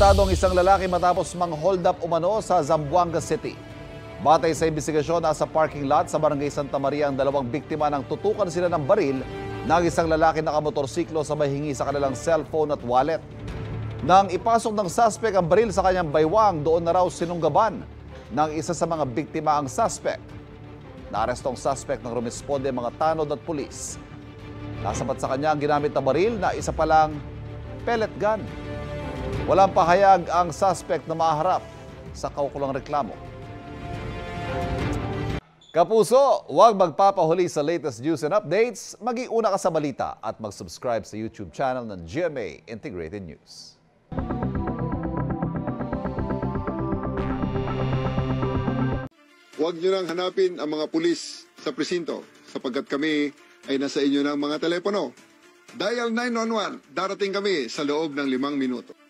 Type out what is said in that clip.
Arestado ang isang lalaki matapos mang-hold up umano sa Zamboanga City. Batay sa investigasyon, nasa parking lot sa Barangay Santa Maria ang dalawang biktima nang tutukan sila ng baril ng isang lalaki nakamotorsiklo sa mahingi sa kanilang cellphone at wallet. Nang ipasok ng suspect ang baril sa kanyang baywang, doon na raw sinunggaban ng isa sa mga biktima ang suspect. Naaresto ang suspect nang rumisponde mga tanod at pulis. Nasapat sa kanya ang ginamit na baril na isa palang pellet gun. Walang pahayag ang suspect na maharap sa kaukulang reklamo. Kapuso, huwag magpapahuli sa latest news and updates. Mag-iuna ka sa balita at mag-subscribe sa YouTube channel ng GMA Integrated News. Huwag nyo nang hanapin ang mga pulis sa presinto sapagkat kami ay nasa inyo ng mga telepono. Dial 911, darating kami sa loob ng 5 minuto.